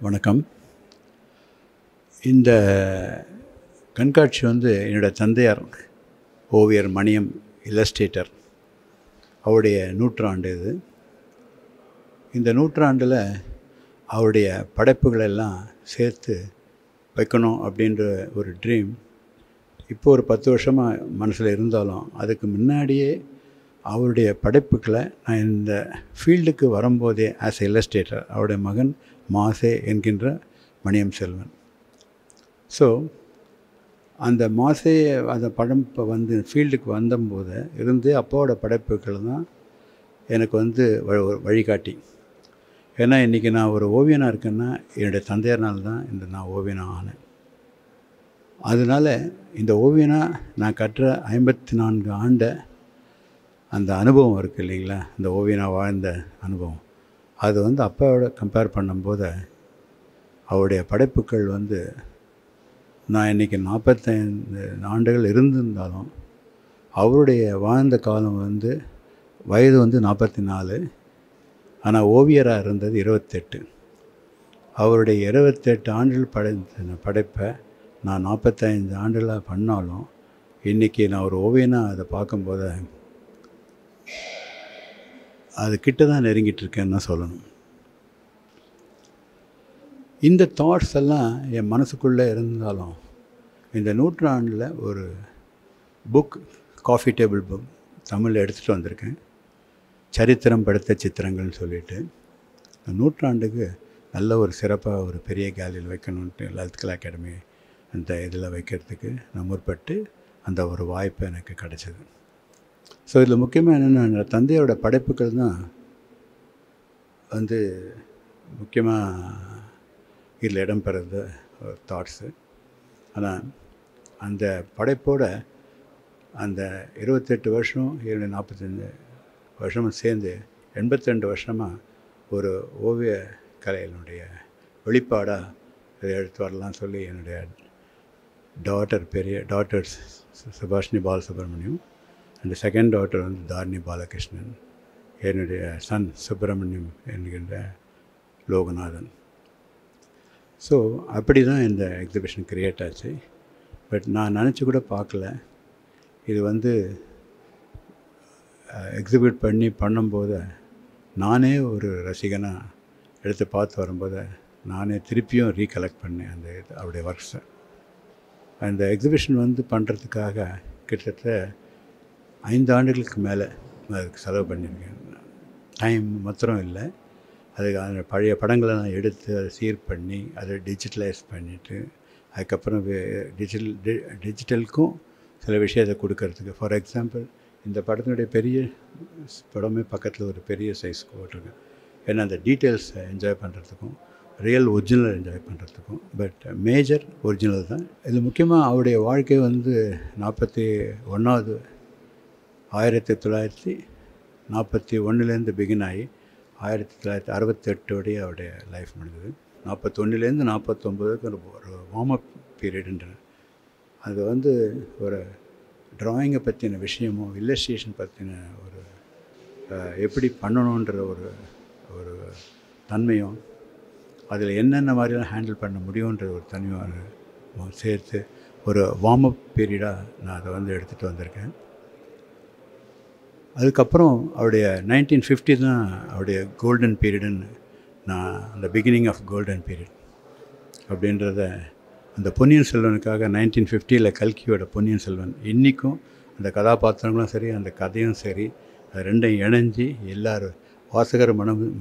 வணக்கம். இந்த கண்காட்சி என்னோடய தந்தையார் ஓவியர் மணியம் இல்லஸ்ட்ரேட்டர் அவருடைய நூற்றாண்டு இது. இந்த நூற்றாண்டில் அவருடைய படைப்புகளெல்லாம் சேர்த்து வைக்கணும் அப்படின்ற ஒரு ட்ரீம் இப்போ ஒரு 10 வருஷமாக மனசில் இருந்தாலும், அதுக்கு முன்னாடியே அவருடைய படைப்புகளை நான் இந்த ஃபீல்டுக்கு வரும்போதே ஆஸ் இல்லஸ்ட்ரேட்டர் அவருடைய மகன் மாசே என்கின்ற மணியம் செல்வன். ஸோ அந்த மாசே அந்த படம் இப்போ ஃபீல்டுக்கு வந்தபோது இருந்து அப்பாவோட படைப்புகள் தான் எனக்கு வழிகாட்டி. ஏன்னா இன்றைக்கி நான் ஒரு ஓவியனாக இருக்கேன்னா என்னுடைய தந்தையர்னால் தான் நான் ஓவியனாக ஆனேன். அதனால் இந்த ஓவியனாக நான் கற்ற 54 ஆண்டு அந்த அனுபவம் இருக்குது இல்லைங்களா, இந்த ஓவியனாக வாழ்ந்த அனுபவம், அது அப்பாவோட கம்பேர் பண்ணும்போது அவருடைய படைப்புகள் நான் இன்றைக்கி 45 ஆண்டுகள் இருந்திருந்தாலும் அவருடைய வாழ்ந்த காலம் வயது 44, ஆனால் ஓவியராக இருந்தது 28. அவருடைய 28 ஆண்டுகள் படைப்பை நான் 45 ஆண்டுகளாக பண்ணாலும் இன்றைக்கி நான் ஒரு ஓவியனாக அதை பார்க்கும்போது அது கிட்ட தான் நெருங்கிட்டு இருக்கேன்னு தான் சொல்லணும். இந்த தாட்ஸ் எல்லாம் என் மனசுக்குள்ளே இருந்தாலும் இந்த நூற்றாண்டில் ஒரு புக், காஃபி டேபிள் புக் தமிழில் எடுத்துகிட்டு வந்திருக்கேன். சரித்திரம் படுத்த சித்திரங்கள்னு சொல்லிட்டு நூற்றாண்டுக்கு நல்ல ஒரு சிறப்பாக ஒரு பெரிய கேலரியில் வைக்கணுன்ட்டு லலித் கலா அகாடமி அந்த இதில் வைக்கிறதுக்கு நான் முற்பட்டு அந்த ஒரு வாய்ப்பு எனக்கு கிடச்சிது. ஸோ இதில் முக்கியமாக என்னென்னா தந்தையோட படைப்புகள் தான் முக்கியமாக இதில் இடம்பெறது தாட்ஸு. ஆனால் அந்த படைப்போட அந்த 28 வருஷம் 45 வருஷமும் சேர்ந்து 82 வருஷமாக ஒரு ஓவிய கலையினுடைய வெளிப்பாடாக இதை எடுத்து வரலாம்னு சொல்லி என்னுடைய daughters Subhashini Balasubramaniam and second daughter Tharini Balakrishnan, என்னுடைய சன் சுப்பிரமணியம் என்கின்ற லோகநாதன். ஸோ அப்படி தான் இந்த எக்ஸிபிஷன் க்ரியேட் ஆச்சு. பட் நான் நினச்சி கூட பார்க்கல இது எக்ஸிபிட் பண்ணும்போது நானே ஒரு ரசிகனாக எடுத்து பார்த்து வரும்போது நானே திருப்பியும் ரீகலெக்ட் பண்ணேன் அவருடைய ஒர்க்ஸை. அந்த எக்ஸிபிஷன் பண்ணுறதுக்காக கிட்டத்தட்ட 5 ஆண்டுகளுக்கு மேலே அதுக்கு செலவு பண்ணியிருக்கேன். டைம் மாத்திரம் இல்லை, அதுக்கு அந்த பழைய படங்களை நான் எடுத்து அதை சீர் பண்ணி அதை டிஜிட்டலைஸ் பண்ணிவிட்டு அதுக்கப்புறம் டிஜிட்டலுக்கும் சில விஷயத்தை கொடுக்கறதுக்கு. ஃபார் எக்ஸாம்பிள் இந்த படத்தினுடைய பெரிய படமே பக்கத்தில் ஒரு பெரிய சைஸ் போட்டிருக்கேன். ஏன்னா அந்த டீட்டெயில்ஸை என்ஜாய் பண்ணுறதுக்கும் ரியல் ஒரிஜினல் என்ஜாய் பண்ணுறதுக்கும். பட் மேஜர் ஒரிஜினல் தான் இது. முக்கியமாக அவருடைய வாழ்க்கை 41வது 1941 பிகின் ஆகி 1968 அவருடைய லைஃப் முடிஞ்சது. 41 49 ஒரு வார்ம் அப் பீரியடுன்ற அது ஒரு ட்ராயிங்கை பற்றின விஷயமோ இல்லஸ்ட்ரேஷன் பற்றின ஒரு எப்படி பண்ணணுன்ற ஒரு தன்மையும் அதில் என்னென்ன மாதிரிலாம் ஹேண்டில் பண்ண முடியுன்ற ஒரு தனியாக சேர்த்து ஒரு வார்ம் அப் பீரியடாக நான் அதை எடுத்துகிட்டு வந்திருக்கேன். அதுக்கப்புறம் அவருடைய 1950 தான் அவருடைய கோல்டன் பீரியடுன்னு நான் அந்த பிகினிங் ஆஃப் கோல்டன் பீரியட் அப்படின்றத அந்த பொன்னியின் செல்வனுக்காக 1950 கல்கியோட பொன்னியின் செல்வன் இன்றைக்கும் அந்த கதாபாத்திரங்களும் சரி அந்த கதையும் சரி அது ரெண்டையும் இணைஞ்சி எல்லாரும் வாசகர்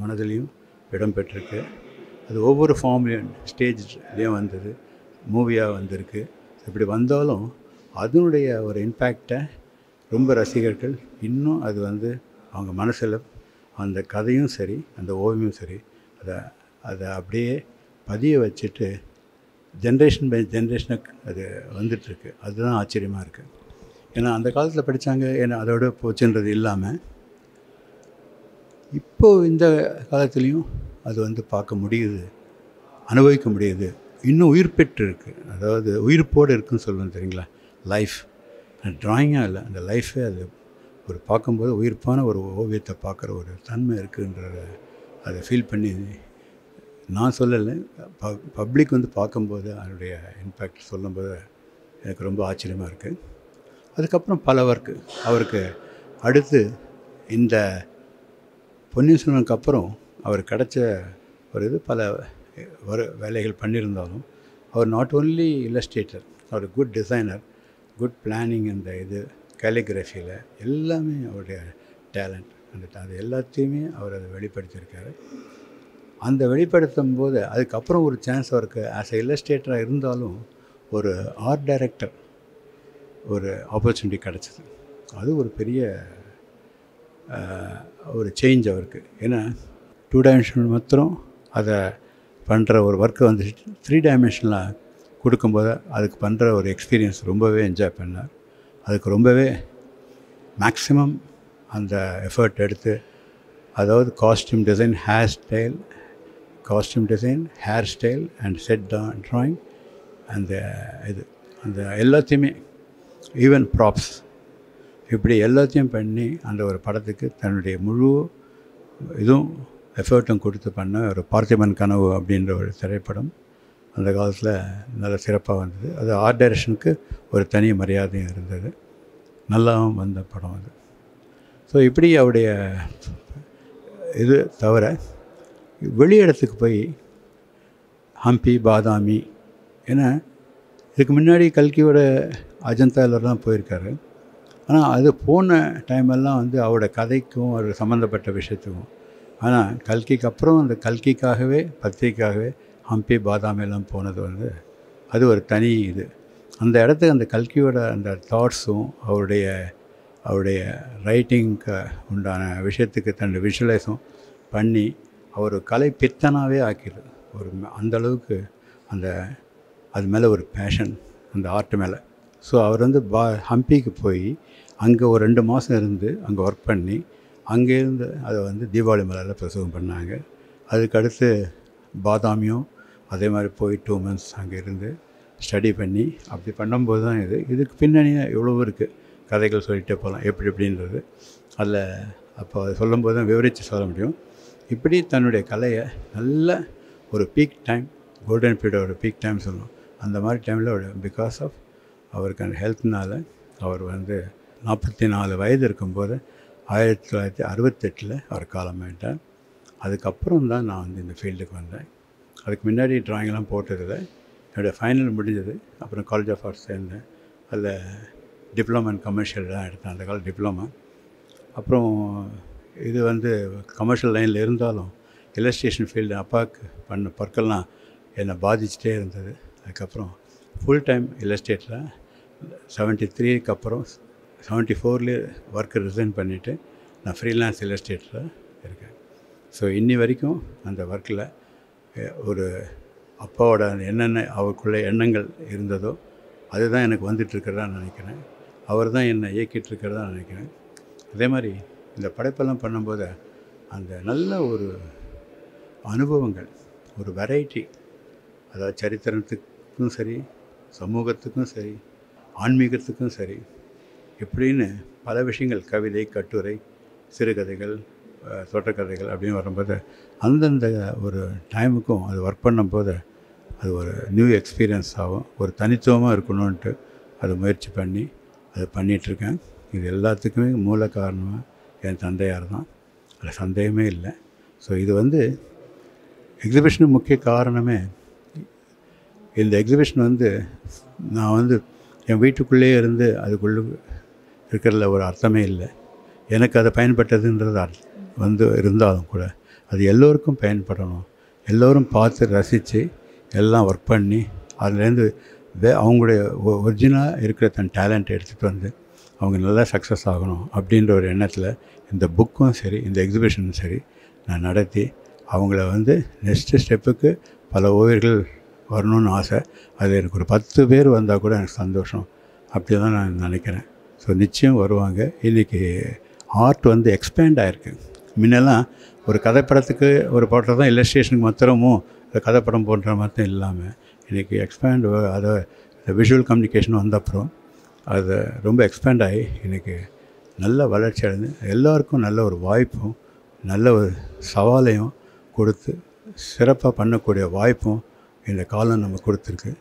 மனதிலையும் இடம்பெற்றிருக்கு. அது ஒவ்வொரு ஃபார்ம்லேயும் ஸ்டேஜ்லேயும் வந்தது, மூவியாக வந்திருக்கு. இப்படி வந்தாலும் அதனுடைய ஒரு இம்பேக்டை ரொம்ப ரசிகர்கள் இன்னும் அது அவங்க மனசில் அந்த கதையும் சரி அந்த ஓவியமும் சரி அதை அப்படியே பதிய வச்சுட்டு ஜென்ரேஷன் பை ஜென்ரேஷனுக்கு அது வந்துட்டுருக்கு. அதுதான் ஆச்சரியமாக இருக்குது. ஏன்னா அந்த காலத்தில் படித்தாங்க, ஏன்னா அதோட போச்சுன்றது இல்லாமல் இப்போது இந்த காலத்துலேயும் அது பார்க்க முடியுது, அனுபவிக்க முடியுது. இன்னும் உயிர் பெற்று இருக்குது, அதாவது உயிர்ப்போடு இருக்குன்னு சொல்லுவேன் தெரியுங்களா. லைஃப் ட்ராயிங்காக இல்லை, அந்த லைஃபே அது ஒரு பார்க்கும்போது உயிர்ப்பான ஒரு ஓவியத்தை பார்க்குற ஒரு தன்மை இருக்குன்றத அதை ஃபீல் பண்ணி நான் சொல்லலை, பப்ளிக் வந்து பார்க்கும்போது அதனுடைய இம்பேக்ட் சொல்லும்போது எனக்கு ரொம்ப ஆச்சரியமாக இருக்குது. அதுக்கப்புறம் பல ஒர்க்கு அவருக்கு அடுத்து இந்த பொன்னியின் செல்வனுக்கு அப்புறம் அவர் கிடச்ச ஒரு இது பல வேலைகள் பண்ணியிருந்தாலும் அவர் நாட் ஓன்லி இல்லஸ்ட்ரேட்டர், அவர் குட் டிசைனர், குட் பிளானிங், அந்த இது கேலிகிராஃபியில் எல்லாமே அவருடைய டேலண்ட், அது எல்லாத்தையுமே அவர் அதை வெளிப்படுத்தியிருக்காரு. அந்த வெளிப்படுத்தும் போது அதுக்கப்புறம் ஒரு சான்ஸ் அவருக்கு ஆஸ் எ இல்லஸ்ட்ரேட்டராக இருந்தாலும் ஒரு ஆர்ட் டைரக்டர் ஒரு ஆப்பர்ச்சுனிட்டி கிடச்சிது. அது ஒரு பெரிய ஒரு சேஞ்ச் அவருக்கு. ஏன்னா 2 டைமென்ஷனல் மாத்திரம் அதை பண்ணுற ஒரு ஒர்க்கை வந்து 3 டைமென்ஷனில் கொடுக்கும்போது அதுக்கு பண்ணுற ஒரு எக்ஸ்பீரியன்ஸ் ரொம்பவே என்ஜாய் பண்ணார். அதுக்கு ரொம்பவே மேக்ஸிமம் அந்த எஃபர்ட் எடுத்து, அதாவது costume design, hair style and set drawing, அந்த இது அந்த எல்லாத்தையுமே ஈவன் ப்ராப்ஸ், இப்படி எல்லாத்தையும் பண்ணி அந்த ஒரு படத்துக்கு தன்னுடைய முழு இதுவும் எஃபர்ட்டும் கொடுத்து பண்ண ஒரு பார்த்திபன் கனவு அப்படின்ற ஒரு திரைப்படம் அந்த காலத்தில் நல்ல சிறப்பாக வந்தது. அது ஆர்ட் டைரக்ஷனுக்கு ஒரு தனி மரியாதையும் இருந்தது, நல்லாவும் வந்த படம் அது. ஸோ இப்படி அவருடைய இது தவிர வெளி இடத்துக்கு போய் ஹம்பி, பாதாமி, ஏன்னா இதுக்கு முன்னாடி கல்கியோட அஜந்தாவில் தான் போயிருக்காரு. ஆனால் அது போன டைமெல்லாம் வந்து அவரோட கதைக்கும் ஒரு சம்மந்தப்பட்ட விஷயத்துக்கும். ஆனால் கல்கிக்கு அப்புறம் அந்த கல்கிக்காகவே பத்திரிக்காகவே ஹம்பி, பாதாமி எல்லாம் போனது வந்து அது ஒரு தனி இது. அந்த இடத்துக்கு அந்த கல்கியோட அந்த தாட்ஸும் அவருடைய ரைட்டிங்க்கு உண்டான விஷயத்துக்கு தன்னுடைய விஷுவலைஸும் பண்ணி அவர் கலை பித்தனாகவே ஆக்கிடுது. ஒரு அந்தளவுக்கு அது மேலே ஒரு பேஷன், அந்த ஆர்ட் மேலே. ஸோ அவர் வந்து ஹம்பிக்கு போய் அங்கே ஒரு 2 மாதம் இருந்து அங்கே ஒர்க் பண்ணி அங்கேருந்து அதை வந்து தீபாவளி மலையில் பிரசவம் பண்ணாங்க. அதுக்கடுத்து பாதாமியும் அதே மாதிரி போய் 2 months அங்கே இருந்து ஸ்டடி பண்ணி அப்படி பண்ணும்போது தான் இதுக்கு பின்னணி எவ்வளோ இருக்குது, கதைகள் சொல்லிகிட்டே போகலாம் எப்படின்றது. அதில் அப்போ அதை சொல்லும்போது தான் விவரித்து சொல்ல முடியும். இப்படி தன்னுடைய கலையை நல்ல ஒரு பீக் டைம், கோல்டன் பீரியட் ஒரு பீக் டைம் சொல்லணும். அந்த மாதிரி டைமில் பிகாஸ் ஆஃப் அவருக்கு அந்த ஹெல்த்னால் அவர் வந்து 44 வயது இருக்கும்போது 1968 அவர் காலமாயிட்டார். அதுக்கப்புறம் தான் நான் வந்து இந்த ஃபீல்டுக்கு வந்தேன். அதுக்கு முன்னாடி ட்ராயிங்லாம் போட்டதில்லை. என்னுடைய ஃபைனல் முடிஞ்சது, அப்புறம் காலேஜ் ஆஃப் ஆர்ட்ஸ் சேர்ந்தேன். அதில் டிப்ளமா இன் கமர்ஷியல் தான் எடுத்தேன், அந்த காலம் டிப்ளமா. அப்புறம் இது வந்து கமர்ஷியல் லைனில் இருந்தாலும் இல்லஸ்ட்ரேஷன் ஃபீல்டு அப்பாவுக்கு பண்ண பற்கள்லாம் என்னை பாதிச்சுட்டே இருந்தது. அதுக்கப்புறம் ஃபுல் டைம் இல்லஸ்ட்ரேட்டராக 73க்கு அப்புறம் 74 ஒர்க்கு ரிசைன் பண்ணிவிட்டு நான் ஃப்ரீலான்ஸ் இல்லஸ்ட்ரேட்டராக இருக்கேன். ஸோ இன்னி வரைக்கும் அந்த ஒர்க்கில் ஒரு அப்பாவோட என்னென்ன அவருக்குள்ள எண்ணங்கள் இருந்ததோ அதுதான் எனக்கு வந்துட்டுருக்கிறதா நினைக்கிறேன். அவர் தான் என்னை இயக்கிட்டுருக்கிறதா நினைக்கிறேன். அதே மாதிரி இந்த படைப்பெல்லாம் பண்ணும்போது அந்த நல்ல ஒரு அனுபவங்கள், ஒரு வெரைட்டி, அதாவது சரித்திரத்துக்கும் சரி, சமூகத்துக்கும் சரி, ஆன்மீகத்துக்கும் சரி, இப்படின்னு பல விஷயங்கள், கவிதை, கட்டுரை, சிறுகதைகள், தோட்டக்கதைகள் அப்படின்னு வரும்போது அந்தந்த ஒரு டைமுக்கும் அது ஒர்க் பண்ணும்போது அது ஒரு நியூ எக்ஸ்பீரியன்ஸ் ஆகும். ஒரு தனித்துவமாக இருக்கணும்ன்ட்டு அதை முயற்சி பண்ணி அதை பண்ணிகிட்ருக்கேன். இது எல்லாத்துக்குமே மூல காரணமாக என் தந்தையார் தான், அதில் சந்தேகமே இல்லை. ஸோ இது வந்து எக்ஸிபிஷனுக்கு முக்கிய காரணமே, இந்த எக்ஸிபிஷன் வந்து நான் வந்து என் வீட்டுக்குள்ளேயே இருந்து அதுக்குள்ளே இருக்கிறதுல ஒரு அர்த்தமே இல்லை. எனக்கு அதை பயன்பட்டதுன்றது வந்து இருந்தாலும் கூட அது எல்லோருக்கும் பயன்படணும், எல்லோரும் பார்த்து ரசித்து எல்லாம் ஒர்க் பண்ணி அதுலேருந்து அவங்களுடைய ஒரிஜினலாக இருக்கிற தன் டேலண்ட் எடுத்துகிட்டு வந்து அவங்க நல்லா சக்ஸஸ் ஆகணும் அப்படின்ற ஒரு எண்ணத்தில் இந்த புக்கும் சரி, இந்த எக்ஸிபிஷனும் சரி நான் நடத்தி அவங்கள வந்து நெக்ஸ்ட்டு ஸ்டெப்புக்கு பல ஓவியர்கள் வரணும்னு ஆசை. அது எனக்கு ஒரு 10 பேர் வந்தால் கூட எனக்கு சந்தோஷம், அப்படி தான் நான் நினைக்கிறேன். ஸோ நிச்சயம் வருவாங்க. இன்றைக்கி ஆர்ட் வந்து எக்ஸ்பேண்ட் ஆகிருக்கு. முன்னெல்லாம் ஒரு கதைப்படத்துக்கு ஒரு படம் தான் இல்லஸ்ட்ரேஷனுக்கு மாத்திரமும் கதைப்படம் போன்ற மாத்திரம் இல்லாமல் இன்றைக்கி எக்ஸ்பேண்ட், அதை விஷுவல் கம்யூனிகேஷன் வந்தப்புறம் அது ரொம்ப எக்ஸ்பேண்ட் ஆகி இன்றைக்கி நல்ல வளர்ச்சி அடைந்து எல்லாருக்கும் நல்ல ஒரு வாய்ப்பும் நல்ல ஒரு சவாலையும் கொடுத்து சிறப்பாக பண்ணக்கூடிய வாய்ப்பும் இந்த காலம் நம்ம கொடுத்துருக்கு.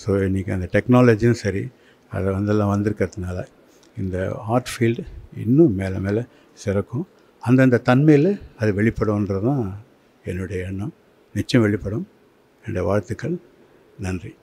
ஸோ இன்றைக்கி அந்த டெக்னாலஜியும் சரி அதை வந்தெல்லாம் வந்திருக்கிறதுனால இந்த ஆர்ட் ஃபீல்டு இன்னும் மேலே மேலே சிறக்கும். அந்தந்த தன்மையில் அது வெளிப்படும்ன்றது தான் என்னுடைய எண்ணம். நிச்சயம் வெளிப்படும். என்னுடைய வாழ்த்துக்கள். நன்றி.